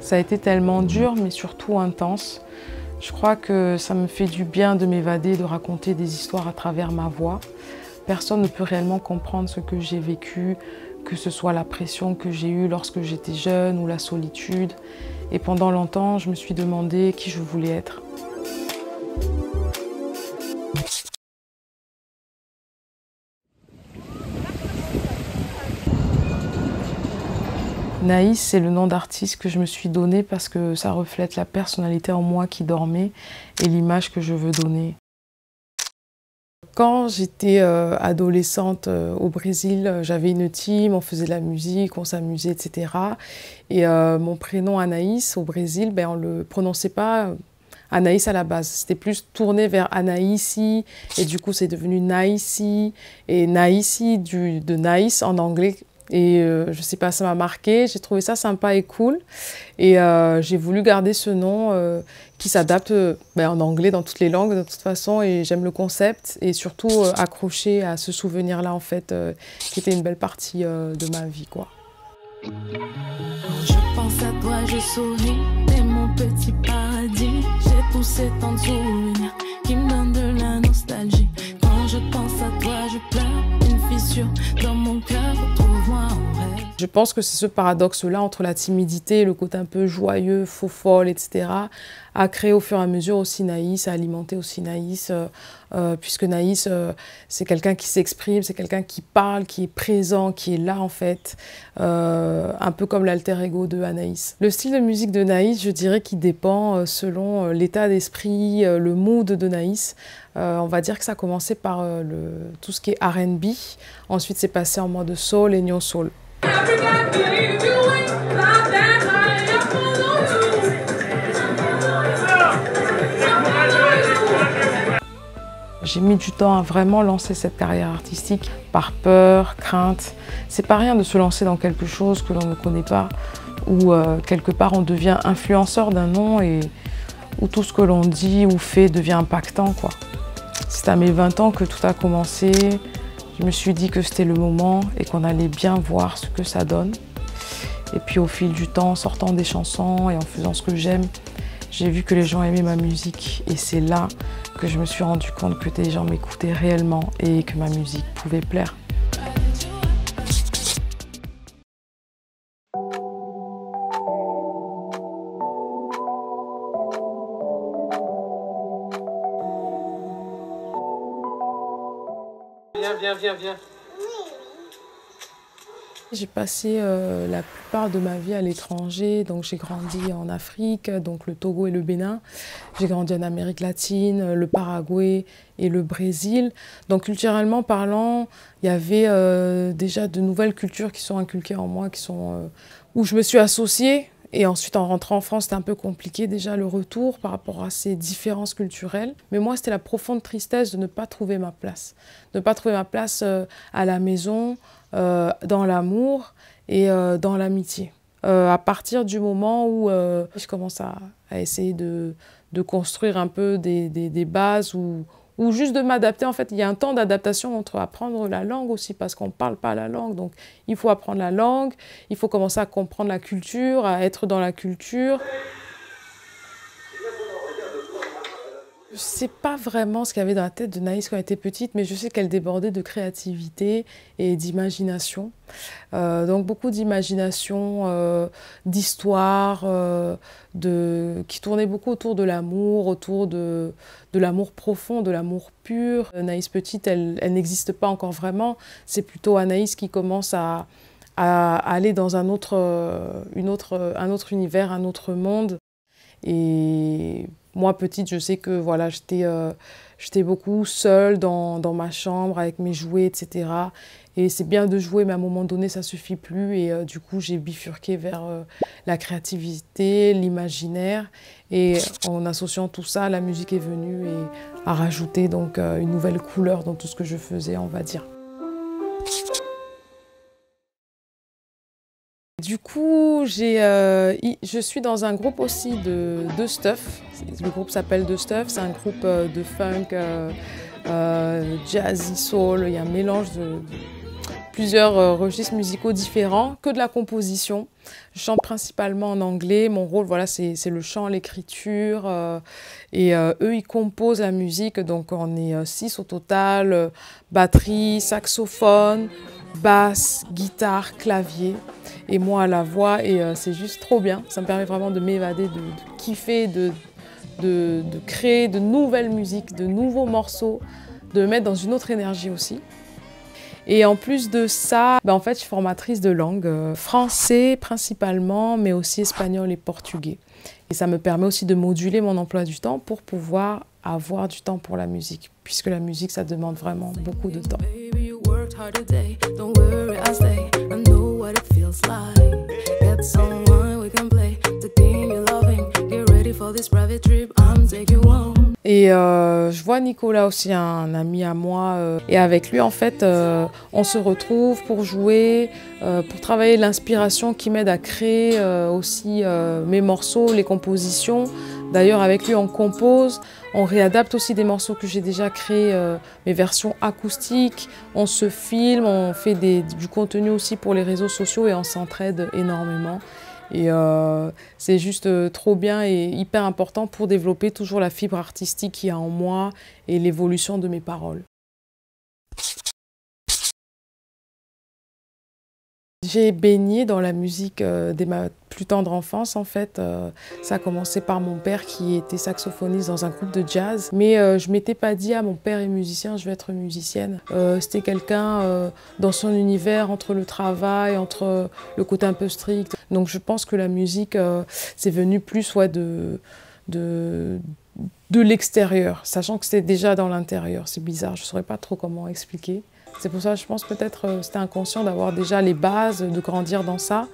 Ça a été tellement dur, mais surtout intense. Je crois que ça me fait du bien de m'évader, de raconter des histoires à travers ma voix. Personne ne peut réellement comprendre ce que j'ai vécu, que ce soit la pression que j'ai eue lorsque j'étais jeune ou la solitude. Et pendant longtemps, je me suis demandé qui je voulais être. Naïs, c'est le nom d'artiste que je me suis donné parce que ça reflète la personnalité en moi qui dormait et l'image que je veux donner. Quand j'étais adolescente au Brésil, j'avais une team, on faisait de la musique, on s'amusait, etc. Et mon prénom Anaïs au Brésil, ben, on ne le prononçait pas Anaïs à la base. C'était plus tourné vers Anaïsi et du coup c'est devenu Naïsi et Naïsi de Naïs en anglais. Et je sais pas, ça m'a marqué, j'ai trouvé ça sympa et cool. Et j'ai voulu garder ce nom qui s'adapte en anglais dans toutes les langues de toute façon. Et j'aime le concept et surtout accroché à ce souvenir-là en fait, qui était une belle partie de ma vie, quoi. Je pense à toi, je souris, t'es mon petit paradis. J'ai poussé tant de souvenirs qui me donnent de la nostalgie. Quand je pense à toi, je pleure, une fissure dans mon cœur, retrouve-moi en rêve. Je pense que c'est ce paradoxe-là entre la timidité et le côté un peu joyeux, faux folle, etc. a créé au fur et à mesure aussi Naïs, a alimenté aussi Naïs, puisque Naïs, c'est quelqu'un qui s'exprime, c'est quelqu'un qui parle, qui est présent, qui est là en fait, un peu comme l'alter ego de Anaïs. Le style de musique de Naïs, je dirais qu'il dépend selon l'état d'esprit, le mood de Naïs. On va dire que ça a commencé par tout ce qui est R&B, ensuite c'est passé en mode soul et neo soul. J'ai mis du temps à vraiment lancer cette carrière artistique par peur, crainte. C'est pas rien de se lancer dans quelque chose que l'on ne connaît pas, où quelque part on devient influenceur d'un nom et où tout ce que l'on dit ou fait devient impactant, quoi. C'est à mes 20 ans que tout a commencé. Je me suis dit que c'était le moment et qu'on allait bien voir ce que ça donne. Et puis au fil du temps, en sortant des chansons et en faisant ce que j'aime, j'ai vu que les gens aimaient ma musique. Et c'est là que je me suis rendu compte que des gens m'écoutaient réellement et que ma musique pouvait plaire. Viens. J'ai passé la plupart de ma vie à l'étranger, donc j'ai grandi en Afrique, donc le Togo et le Bénin. J'ai grandi en Amérique latine, le Paraguay et le Brésil. Donc culturellement parlant, il y avait déjà de nouvelles cultures qui sont inculquées en moi, où je me suis associée. Et ensuite, en rentrant en France, c'était un peu compliqué déjà le retour par rapport à ces différences culturelles. Mais moi, c'était la profonde tristesse de ne pas trouver ma place. De ne pas trouver ma place à la maison, dans l'amour et dans l'amitié. À partir du moment où je commence à essayer de construire un peu des bases ou juste de m'adapter. En fait, il y a un temps d'adaptation entre apprendre la langue aussi, parce qu'on ne parle pas la langue. Donc, il faut apprendre la langue, il faut commencer à comprendre la culture, à être dans la culture. Je ne sais pas vraiment ce qu'il y avait dans la tête de Naïs quand elle était petite, mais je sais qu'elle débordait de créativité et d'imagination. Donc beaucoup d'imagination, d'histoire, qui tournait beaucoup autour de l'amour, autour de l'amour profond, de l'amour pur. Naïs petite, elle n'existe pas encore vraiment. C'est plutôt Anaïs qui commence à aller dans un autre univers, un autre monde. Et moi, petite, je sais que voilà, j'étais beaucoup seule dans ma chambre avec mes jouets, etc. Et c'est bien de jouer, mais à un moment donné, ça ne suffit plus. Et du coup, j'ai bifurqué vers la créativité, l'imaginaire. Et en associant tout ça, la musique est venue et a rajouté donc, une nouvelle couleur dans tout ce que je faisais, on va dire. Du coup, je suis dans un groupe aussi de Stuff. Le groupe s'appelle The Stuff. C'est un groupe de funk, jazzy, soul. Il y a un mélange de plusieurs registres musicaux différents, que de la composition. Je chante principalement en anglais. Mon rôle, voilà, c'est le chant, l'écriture. Et eux, ils composent la musique. Donc, on est 6 au total. Batterie, saxophone, basse, guitare, clavier. Et moi à la voix. Et c'est juste trop bien. Ça me permet vraiment de m'évader, de kiffer, de créer de nouvelles musiques, de nouveaux morceaux, de me mettre dans une autre énergie aussi. Et en plus de ça, en fait, je suis formatrice de langue, français principalement, mais aussi espagnol et portugais. Et ça me permet aussi de moduler mon emploi du temps pour pouvoir avoir du temps pour la musique, puisque la musique, ça demande vraiment beaucoup de temps. Et je vois Nicolas aussi, un ami à moi, et avec lui en fait on se retrouve pour jouer, pour travailler l'inspiration qui m'aide à créer aussi mes morceaux, les compositions. D'ailleurs avec lui on compose, on réadapte aussi des morceaux que j'ai déjà créés, mes versions acoustiques, on se filme, on fait du contenu aussi pour les réseaux sociaux et on s'entraide énormément. Et c'est juste trop bien et hyper important pour développer toujours la fibre artistique qu'il y a en moi et l'évolution de mes paroles. J'ai baigné dans la musique dès ma plus tendre enfance en fait. Ça a commencé par mon père qui était saxophoniste dans un groupe de jazz. Mais je ne m'étais pas dit « Ah, mon père est musicien, je vais être musicienne ». C'était quelqu'un dans son univers, entre le travail, entre le côté un peu strict. Donc je pense que la musique, c'est venu plus de l'extérieur, sachant que c'était déjà dans l'intérieur. C'est bizarre, je ne saurais pas trop comment expliquer. C'est pour ça que je pense peut-être c'était inconscient d'avoir déjà les bases, de grandir dans ça,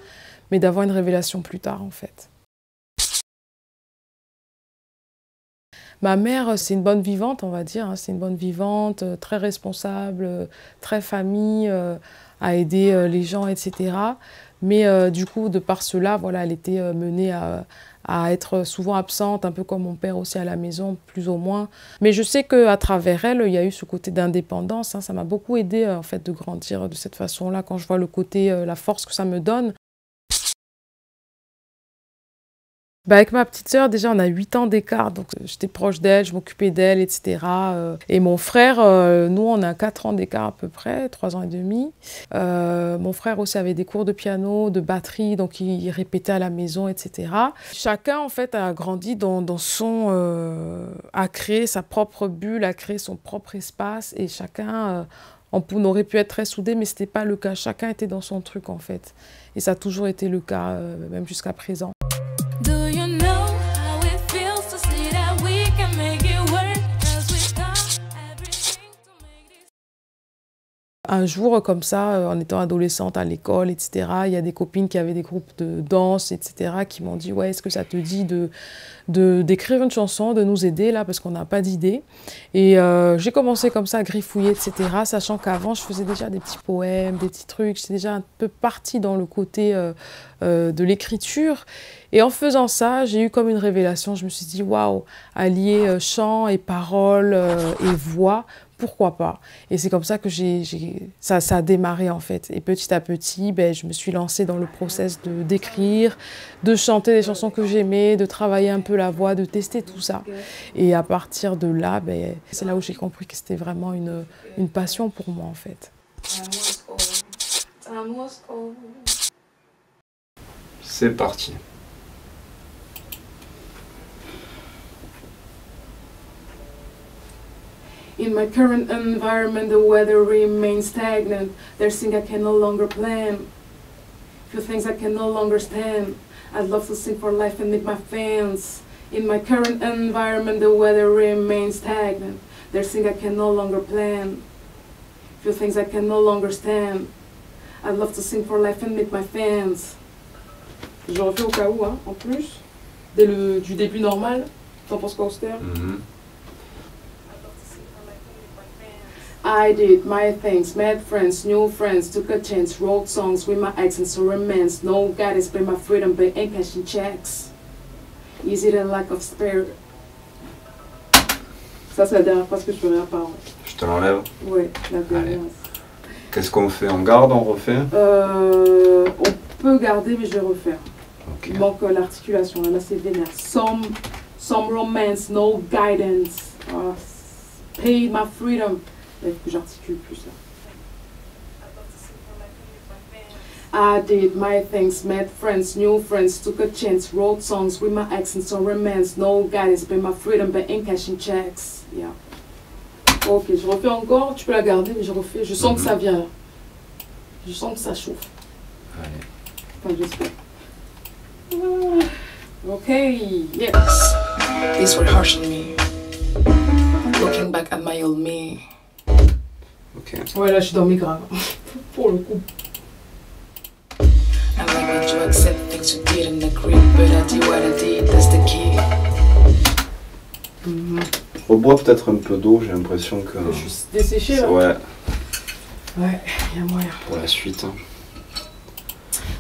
mais d'avoir une révélation plus tard en fait. Ma mère, c'est une bonne vivante, on va dire. C'est une bonne vivante, très responsable, très famille, à aider les gens, etc. Mais du coup, de par cela, voilà, elle était menée à être souvent absente, un peu comme mon père aussi à la maison, plus ou moins. Mais je sais qu'à travers elle, il y a eu ce côté d'indépendance. Ça m'a beaucoup aidé en fait, de grandir de cette façon-là, quand je vois le côté, la force que ça me donne. Avec ma petite sœur, déjà, on a 8 ans d'écart, donc j'étais proche d'elle, je m'occupais d'elle, etc. Et mon frère, nous, on a 4 ans d'écart à peu près, 3 ans et demi. Mon frère aussi avait des cours de piano, de batterie, donc il répétait à la maison, etc. Chacun, en fait, a grandi dans son... a créé sa propre bulle, a créé son propre espace, et chacun... on aurait pu être très soudés, mais ce n'était pas le cas. Chacun était dans son truc, en fait. Et ça a toujours été le cas, même jusqu'à présent. Un jour, comme ça, en étant adolescente à l'école, etc., il y a des copines qui avaient des groupes de danse, etc., qui m'ont dit « Ouais, est-ce que ça te dit d'écrire une chanson, de nous aider, là, parce qu'on n'a pas d'idée ?» Et j'ai commencé comme ça à griffouiller, etc., sachant qu'avant, je faisais déjà des petits poèmes, des petits trucs. J'étais déjà un peu partie dans le côté de l'écriture. Et en faisant ça, j'ai eu comme une révélation. Je me suis dit « Waouh, allier chant et paroles et voix », pourquoi pas? Et c'est comme ça que ça a démarré en fait. Et petit à petit, je me suis lancée dans le process d'écrire, de chanter des chansons que j'aimais, de travailler un peu la voix, de tester tout ça. Et à partir de là, c'est là où j'ai compris que c'était vraiment une passion pour moi en fait. C'est parti. In my current environment, the weather remains stagnant. There's things I can no longer plan. Few things I can no longer stand. I'd love to sing for life and meet my fans. In my current environment, the weather remains stagnant. There's things I can no longer plan. Few things I can no longer stand. I'd love to sing for life and meet my fans. Je refais au cas où, hein, en plus, du début normal. T'en penses quoi, Auster? I did my things, met friends, new friends, took a chance, wrote songs with my ex and so romance. No guidance, pay my freedom, but ain't cashing checks. Easy than lack of spirit. Ça, c'est la dernière phrase que je peux rien parler. Je te l'enlève. Ouais, la dernière. Qu'est-ce qu'on fait? On garde, on refait? On peut garder, mais je vais refaire. Okay. Il manque l'articulation, là c'est vénère. Some romance, no guidance. Paid my freedom. Il faut que j'articule plus là. I did my things, met friends, new friends, took a chance, wrote songs with my ex and some romance. No guidance, paid my freedom, but ain't cashing checks. Yeah. Ok, je refais encore, tu peux la garder, mais je refais. Je sens que ça vient là. Je sens que ça chauffe. Allez. Enfin, j'espère. Okay, yes. These were harsh on me. Looking back at my old me. Ok. Ouais, là, je suis dans mes graves. Pour le coup. I like that you accept things you didn't agree, but I did what I did, that's the key. Rebois peut-être un peu d'eau, j'ai l'impression que... Je suis desséchée là. Ouais. Ouais, il y a moyen. Pour la suite.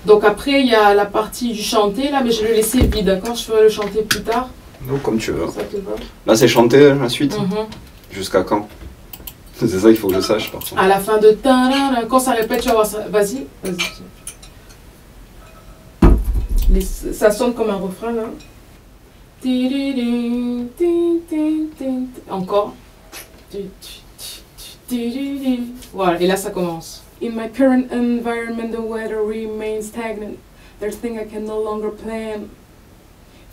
Donc après, il y a la partie du chanter là, mais je vais le laisser vide, d'accord? Je ferai le chanter plus tard. Donc comme tu veux. Ça te va? Là c'est chanté la suite? Jusqu'à quand? C'est ça qu'il faut que je sache par contre. À la fin de ta, quand ça répète, tu vas voir ça. Vas-y, vas-y. Ça sonne comme un refrain là. Encore. Voilà, et là ça commence. In my current environment, the weather remains stagnant. There's things I can no longer plan.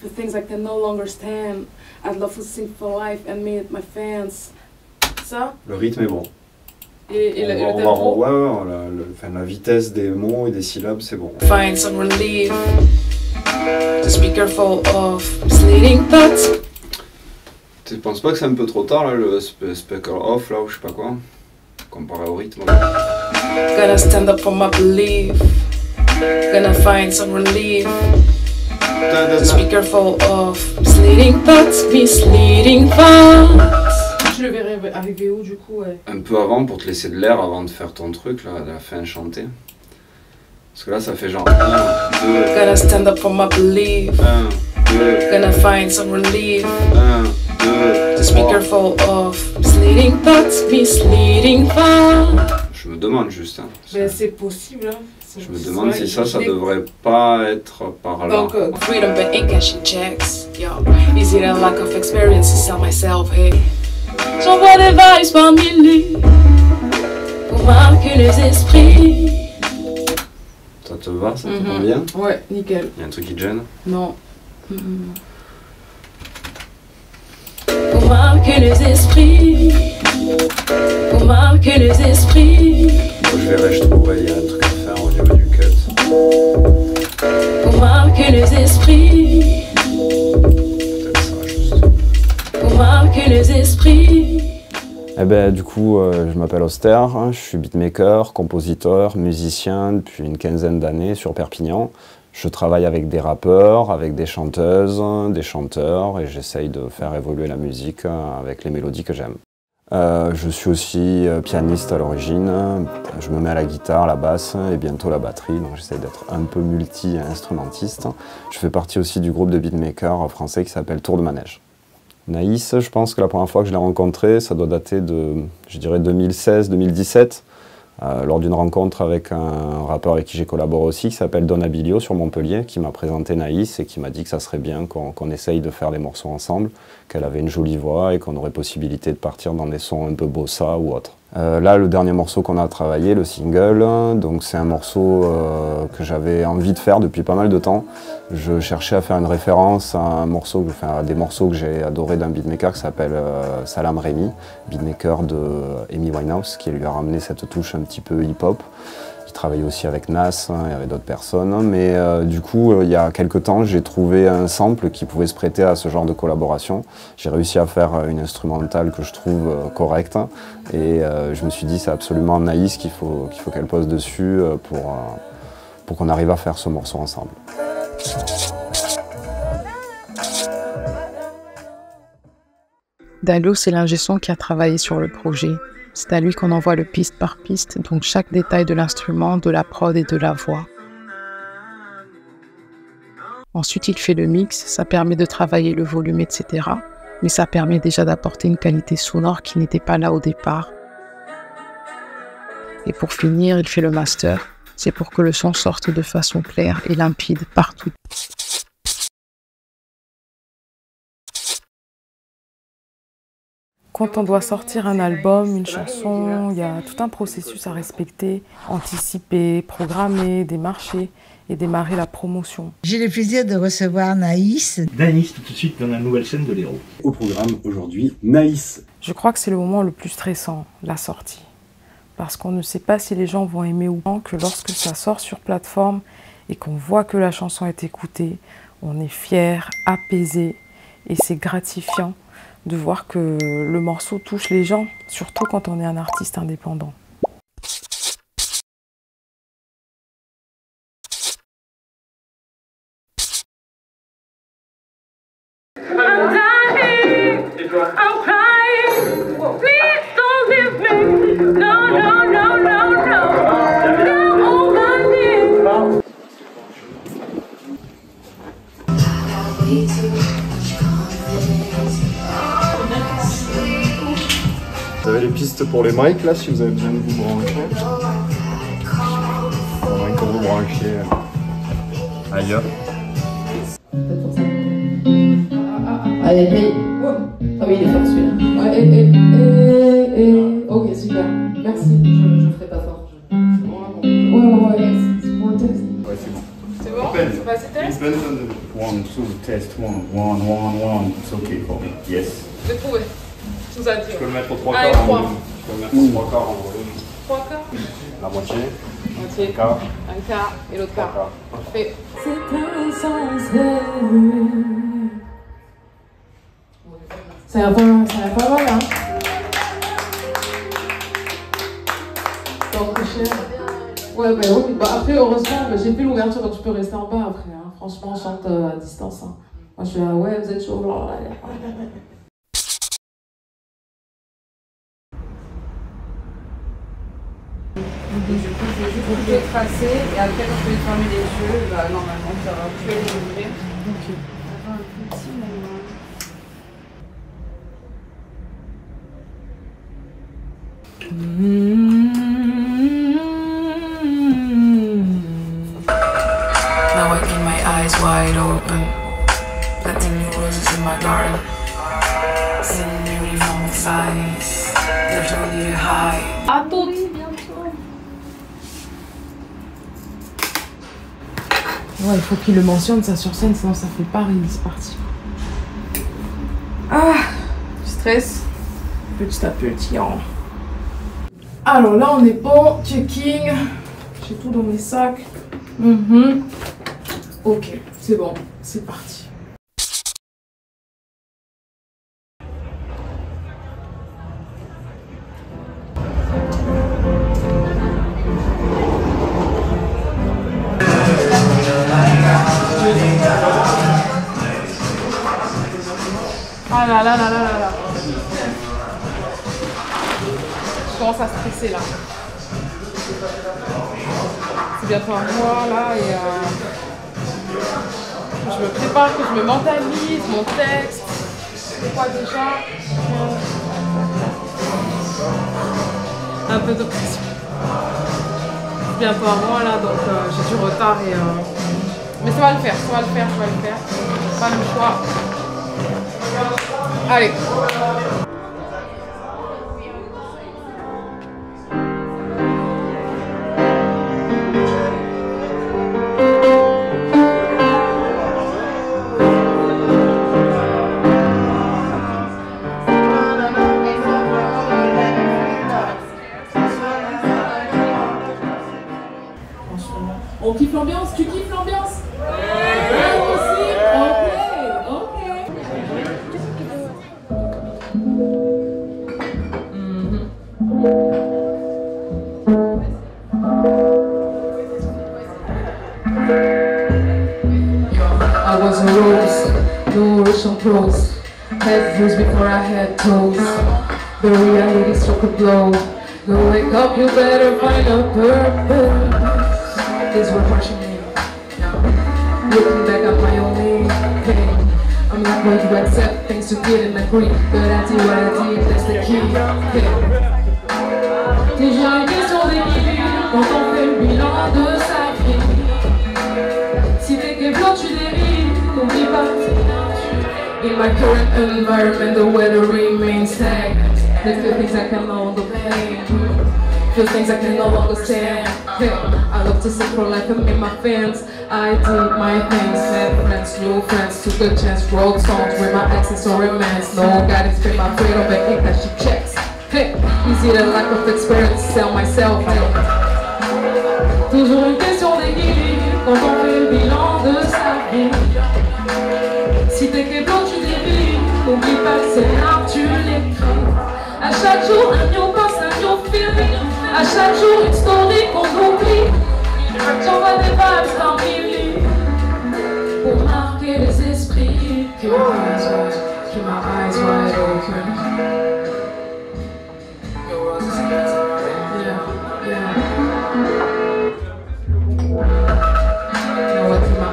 For things I can no longer stand. I'd love to sing for life and meet my fans. Ça. Le rythme est bon. Et le on tempo. Ouais, la vitesse des mots et des syllabes, c'est bon. Find some relief. Just be careful of misleading thoughts. Tu penses pas que c'est un peu trop tard là, le speaker off là ou je sais pas quoi, comparé au rythme? Gonna stand up for my belief. Gonna find some relief. Just be careful of misleading thoughts. Misleading thoughts. Je le verrai arriver où du coup, ouais. Un peu avant pour te laisser de l'air avant de faire ton truc là, à la fin chanter. Parce que là ça fait genre 1, 2. Gonna stand up for my belief. 1, 2. Gonna find some relief. 1, 2. Just be careful of misleading thoughts. Misleading thoughts. Je me demande juste. Hein, Ben, c'est possible. Hein. Je me demande si ça devrait pas être par là. Donc, freedom but ain't cashing checks. Yo, easy than lack of experience to sell myself. Hey, j'envoie des vibes par milliers pour marquer les esprits. Ça te va, ça te convient? Ouais, nickel. Il y a un truc qui te gêne? Non. Pour marquer les esprits. Pour marquer les esprits. Moi, je verrai, je trouverai, il y a un truc à faire au niveau du cut. Pour marquer les esprits. Peut-être ça, juste. Pour marquer les esprits. Eh ben, du coup, je m'appelle Auster, hein, je suis beatmaker, compositeur, musicien depuis une quinzaine d'années sur Perpignan. Je travaille avec des rappeurs, avec des chanteuses, des chanteurs et j'essaye de faire évoluer la musique avec les mélodies que j'aime. Je suis aussi pianiste à l'origine, je me mets à la guitare, la basse et bientôt la batterie, donc j'essaye d'être un peu multi-instrumentiste. Je fais partie aussi du groupe de beatmakers français qui s'appelle Tour de Manège. Naïs, je pense que la première fois que je l'ai rencontré, ça doit dater de, je dirais, 2016-2017, lors d'une rencontre avec un rappeur avec qui j'ai collaboré aussi, qui s'appelle Don Abilio sur Montpellier, qui m'a présenté Naïs et qui m'a dit que ça serait bien qu'on essaye de faire des morceaux ensemble, qu'elle avait une jolie voix et qu'on aurait possibilité de partir dans des sons un peu bossa ou autre. Là, le dernier morceau qu'on a travaillé, le single, donc c'est un morceau que j'avais envie de faire depuis pas mal de temps. Je cherchais à faire une référence à un morceau, à des morceaux que j'ai adoré d'un beatmaker qui s'appelle Salam Remi, beatmaker de Amy Winehouse, qui lui a ramené cette touche un petit peu hip-hop. Il travaillait aussi avec Nas et avec d'autres personnes, mais du coup, il y a quelques temps, j'ai trouvé un sample qui pouvait se prêter à ce genre de collaboration. J'ai réussi à faire une instrumentale que je trouve correcte, et je me suis dit c'est absolument Naïs qu'il faut qu'elle pose dessus pour qu'on arrive à faire ce morceau ensemble. Dalo, c'est l'ingé son qui a travaillé sur le projet. C'est à lui qu'on envoie le piste par piste, donc chaque détail de l'instrument, de la prod et de la voix. Ensuite, il fait le mix, ça permet de travailler le volume, etc. Mais ça permet déjà d'apporter une qualité sonore qui n'était pas là au départ. Et pour finir, il fait le master. C'est pour que le son sorte de façon claire et limpide partout. Quand on doit sortir un album, une chanson, il y a tout un processus à respecter, anticiper, programmer, démarcher et démarrer la promotion. J'ai le plaisir de recevoir Naïs. Naïs, tout de suite dans la nouvelle scène de l'Hérault. Au programme aujourd'hui, Naïs. Je crois que c'est le moment le plus stressant, la sortie. Parce qu'on ne sait pas si les gens vont aimer ou pas, que lorsque ça sort sur plateforme et qu'on voit que la chanson est écoutée, on est fier, apaisé et c'est gratifiant de voir que le morceau touche les gens, surtout quand on est un artiste indépendant. Vous avez les pistes pour les mics là, si vous avez besoin de vous brancher. Faudrait que vous branchez ailleurs. Allez, hey. Ah oui, il est fort celui-là. Ouais, ok, super. Merci. Je ferai pas fort. C'est bon, ouais, c'est pour le texte. Ouais, c'est bon. C'est bon? C'est passé test? 1, 2, test 1, 1, 1, 1, it's okay for me. Yes. J'ai trouvé. Je vous ai dit. Je peux le mettre aux 3 Allez, quarts en 3. volume. Je peux le mettre aux 3 quarts en volume. 3 quarts? La moitié. Moitié. Un quart. Un quart et l'autre quart. Parfait. Ça va pas mal, hein? Donc, cher. Ouais, bah oui. Bah, après, heureusement, bah, j'ai plus l'ouverture, donc je peux rester en bas après. Hein. Franchement, on chante à distance. Hein. Moi, je suis là, ouais, vous êtes chaud. Du coup, je vais juste vous tracer et après, quand je vais fermer les yeux, bah, normalement, ça va. Je vais les ouvrir. Ok. Un petit moment. Now I get my eyes wide open, letting you roses in my garden. Seeing beauty from its eyes, there's only a high. À toutes. Ouais, il faut qu'il le mentionne ça sur scène, sinon ça fait pas rire, c'est parti. Ah, stress, petit à petit. Hein. Alors là, on est bon, checking. J'ai tout dans mes sacs. Ok, c'est bon, c'est parti. Ah là là là là là là. Je commence à stresser là. C'est bientôt un mois là et je me prépare, que je me mentalise, mon texte. C'est quoi déjà? Un peu de pression. C'est bientôt un mois là donc j'ai du retard et mais ça va le faire, ça va le faire, ça va le faire. Pas le choix. Allez. On kiffe l'ambiance, tu kiffes l'ambiance? Ouais, moi aussi. I was a rose, no ocean close. Head bruised before I had toes. The reality struck a blow. Go wake up, you better find a purpose. These were pushing me. Looking back at my own name. Hey, I'm not going to accept things you didn't agree. But I did what I did, that's the key. Hey. Déjà une question d'équilibre quand on fait le bilan de sa vie. Si t'es Kevlar, tu dérives, n'oublie pas. In my current environment, the weather remains stagnant. There's few things I can no longer play. Few things I can no longer stand. Hey, I love to sing for life and make my fans. I did my things, met friends, new friends, took a chance, wrote songs with my exes or romance. No guidance, pay my freedom, but ain't that she checks. Hey, easy the lack of experience, sell myself. Hey. Toujours une question d'équilibre quand on fait le bilan de sa vie. Si t'es Kevlar, tu dérives, n'oublie pas que c'est là tu l'écris. À chaque jour, un new pass, un new feeling. À chaque jour, une story qu'on oublie. J'envoie des vibes par milliers pour marquer les esprits. Keep my eyes wide open.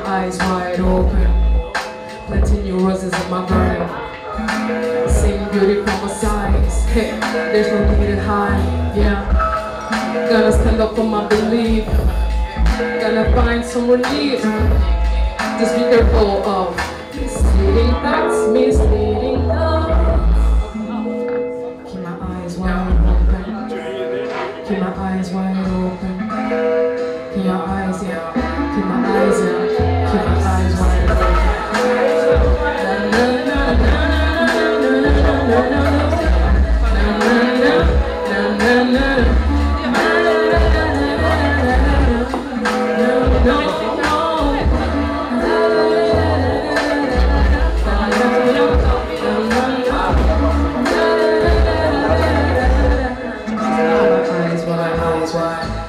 Eyes wide open, planting new roses in my garden, seeing beauty from a size. Hey, there's no need to hide. Yeah, gonna stand up for my belief. Gonna find some relief. Just be careful of misleading thoughts, misleading love. Keep my eyes wide open. Keep my eyes wide open. Keep my eyes, yeah. Keep my eyes, yeah. Keep my eyes wide open.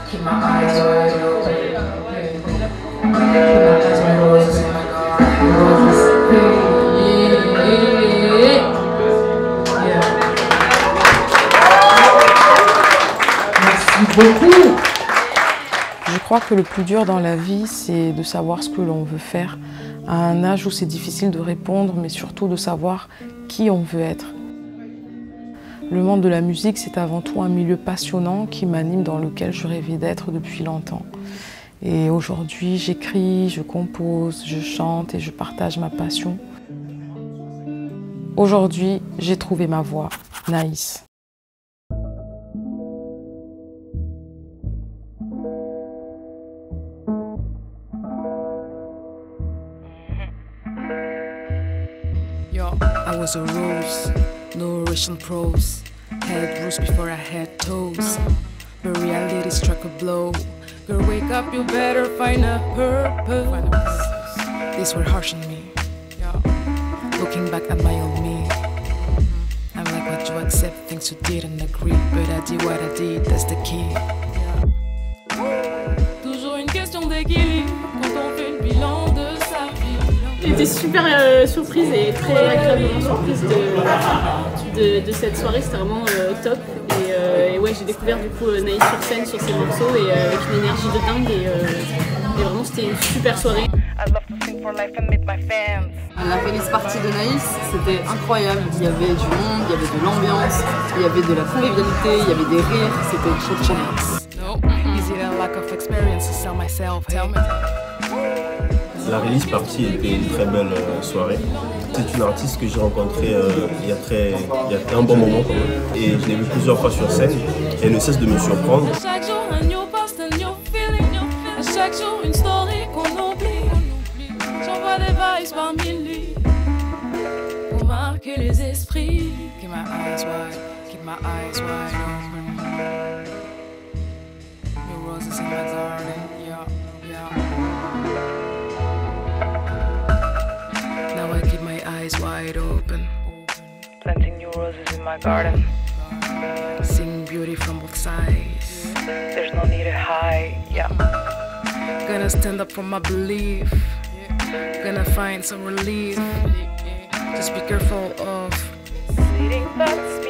Keep my eyes wide Je crois que le plus dur dans la vie, c'est de savoir ce que l'on veut faire à un âge où c'est difficile de répondre, mais surtout de savoir qui on veut être. Le monde de la musique, c'est avant tout un milieu passionnant qui m'anime, dans lequel je rêvais d'être depuis longtemps. Et aujourd'hui, j'écris, je compose, je chante et je partage ma passion. Aujourd'hui, j'ai trouvé ma voix, Naïs. I was a rose, no Russian prose. Head bruised before I had toes. But reality struck a blow. Girl, wake up, you better find a purpose. These were harsh on me. Looking back at my old me, I'm like, what you accept, things you didn't agree. But I did what I did, that's the key. Toujours une question d'équilibre quand on fait le bilan de sa vie. J'étais super surprise et très agréablement surprise de cette soirée, c'était vraiment top. Et ouais, j'ai découvert du coup Naïs sur scène sur ses morceaux et avec une énergie de dingue et vraiment c'était une super soirée. La release party de Naïs, c'était incroyable. Il y avait du monde, il y avait de l'ambiance, il y avait de la convivialité, il y avait des rires, c'était trop bien. La release party était une très belle soirée. C'est une artiste que j'ai rencontrée il y a un bon moment quand même. Et je l'ai vue plusieurs fois sur scène et elle ne cesse de me surprendre. Chaque jour un new post, un new feeling. À chaque jour une story qu'on oublie. J'envoie des vibes par milliers pour marquer les esprits. Keep my eyes wide open. New roses in my garden, yeah. Now I keep my eyes wide open. Planting new roses in my garden. Seeing beauty from both sides. There's no need to hide, yeah. Gonna stand up for my belief. Gonna find some relief. Just be careful of Fleeting thoughts